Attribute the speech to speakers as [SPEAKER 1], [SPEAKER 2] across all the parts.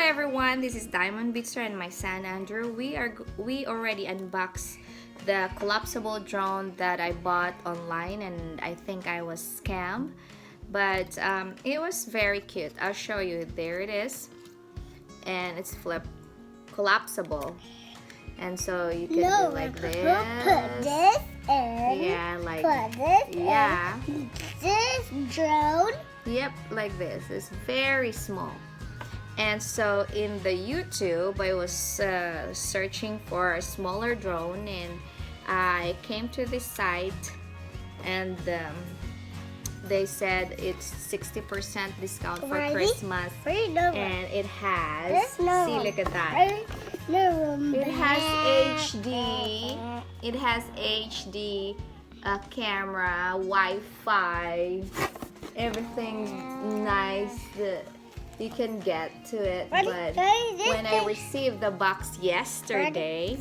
[SPEAKER 1] everyone, this is Diamond Bitster and my son Andrew. We already unboxed the collapsible drone that I bought online, and I think I was scammed, but it was very cute. I'll show you. There it is, and it's collapsible, and so you can do like this.
[SPEAKER 2] Put this in.
[SPEAKER 1] Yeah, like
[SPEAKER 2] put this
[SPEAKER 1] yeah.
[SPEAKER 2] In. This drone.
[SPEAKER 1] Yep, like this. It's very small. And so in the YouTube, I was searching for a smaller drone, and I came to this site, and they said it's 60% discount for Christmas, and it has, see, look at that. It has HD. It has HD camera, Wi-Fi, everything's nice. You can get to it, but when I received the box yesterday,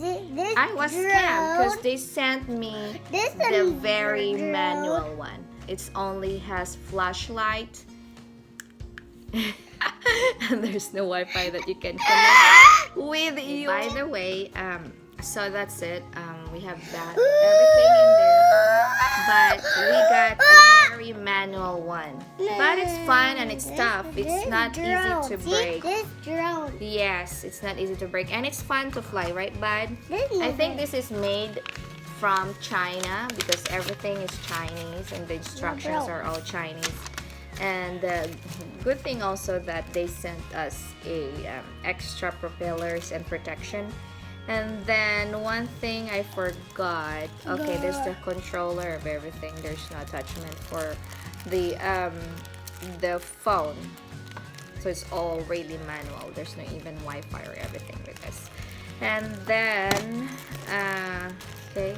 [SPEAKER 1] I was scammed because they sent me the very manual one. It only has flashlight, and there's no Wi-Fi that you can connect with you. By the way, so that's it. We have that everything in there, but we got a very manual one. But it's fun and it's tough. It's not easy to break.
[SPEAKER 2] This drone.
[SPEAKER 1] Yes, it's not easy to break, and it's fun to fly, right, bud? I think this is made from China because everything is Chinese and the instructions are all Chinese. And the good thing also that they sent us extra propellers and protection. And then one thing I forgot. Okay, there's the controller of everything. There's no attachment for the phone. So it's all really manual. There's no even Wi-Fi or everything with this. And then okay,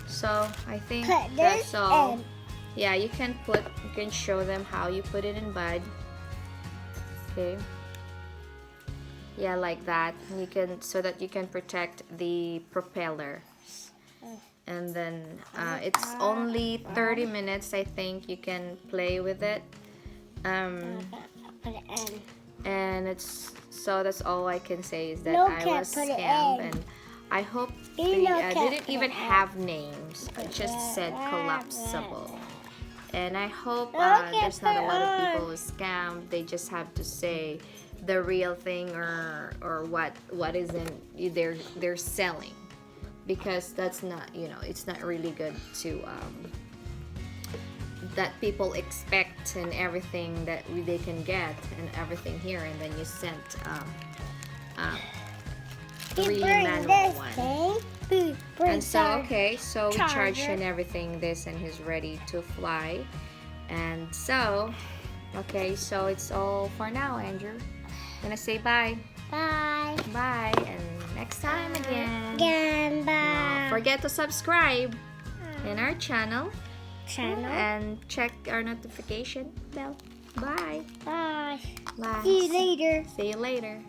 [SPEAKER 1] so I think that's all. Yeah, you can show them how you put it in, bud. Okay. Yeah, like that. You can, so that you can protect the propellers. And then it's only 30 minutes, I think. You can play with it. And it's, so that's all I can say is that I was scammed, and I hope they didn't even have names. It just said collapsible. And I hope there's not a lot of people who scam. They just have to say the real thing or what isn't they're selling, because that's not, it's not really good to that people expect and everything that they can get and everything here, and then you sent really manual one. And so okay, so we charged and everything this, and he's ready to fly. And so okay, so it's all for now, Andrew. I'm gonna say bye.
[SPEAKER 2] Bye.
[SPEAKER 1] Bye, and next time again.
[SPEAKER 2] Bye.
[SPEAKER 1] Don't forget to subscribe in our channel and check our notification bell. Bye.
[SPEAKER 2] Bye.
[SPEAKER 1] Bye.
[SPEAKER 2] See you later.
[SPEAKER 1] See you later.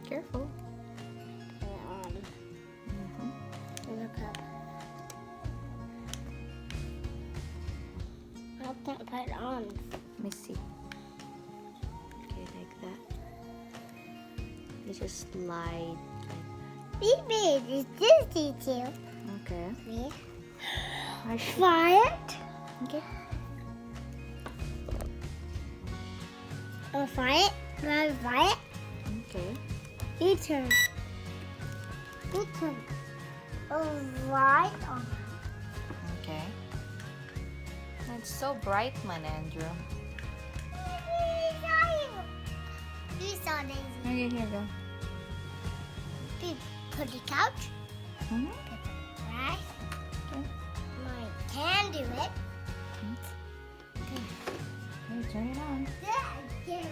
[SPEAKER 1] Careful.
[SPEAKER 2] Look up. I can't put it on.
[SPEAKER 1] Let me see. Okay, like that. You just slide.
[SPEAKER 2] Baby, is this detail?
[SPEAKER 1] Okay.
[SPEAKER 2] Me.
[SPEAKER 1] I should.
[SPEAKER 2] Fly it.
[SPEAKER 1] Okay.
[SPEAKER 2] I'll fly it. I'll fly it.
[SPEAKER 1] Okay.
[SPEAKER 2] You turn. Right on.
[SPEAKER 1] Okay. It's so bright, man, Andrew.
[SPEAKER 2] You saw Daisy.
[SPEAKER 1] Okay, here you go.
[SPEAKER 2] Put the couch.
[SPEAKER 1] Mm-hmm.
[SPEAKER 2] Right.
[SPEAKER 1] Okay.
[SPEAKER 2] I can do it.
[SPEAKER 1] Okay, turn it on. Mm-hmm.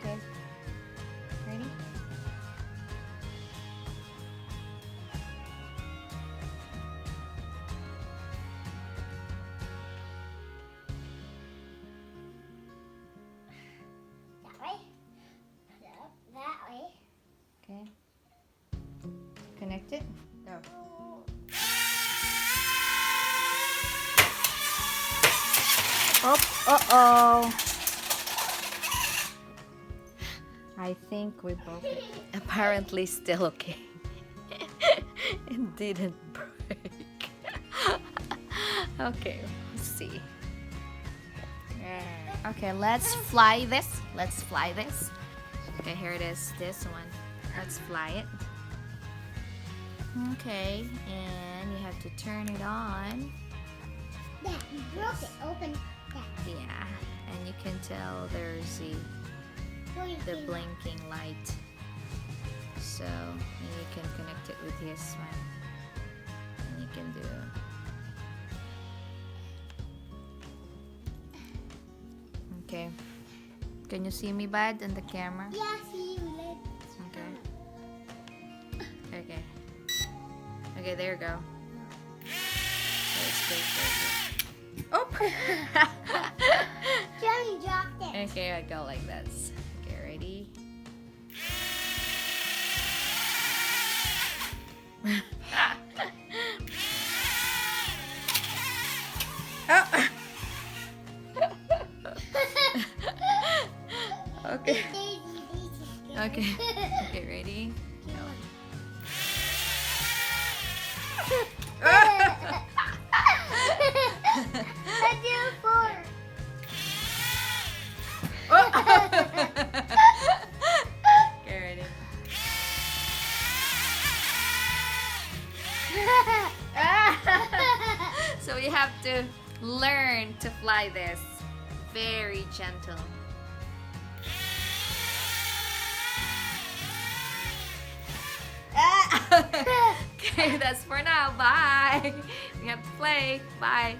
[SPEAKER 1] Okay. Ready?
[SPEAKER 2] That way. That way.
[SPEAKER 1] Okay. Connect it. Go. Oh, uh-oh. I think we broke it. Apparently still okay. It didn't break. Okay, let's see. Okay, let's fly this. Let's fly this. Okay, here it is. This one. Let's fly it. Okay, and you have to turn it on.
[SPEAKER 2] Dad, you broke it. Open that.
[SPEAKER 1] Yeah, and you can tell there's the blinking light. So you can connect it with this one, and you can do. Okay. Can you see me, bud, on the camera?
[SPEAKER 2] Yeah, see you later.
[SPEAKER 1] Okay. Okay. Okay, there you go. That's good. Oh!
[SPEAKER 2] Johnny dropped it.
[SPEAKER 1] Okay, I go like this. Okay, ready? Oh! Okay. Okay. Okay, ready? No.
[SPEAKER 2] Let's do four.
[SPEAKER 1] Okay, ready? So we have to learn to fly this. Very gentle. Okay, that's for now. Bye. We have to play. Bye.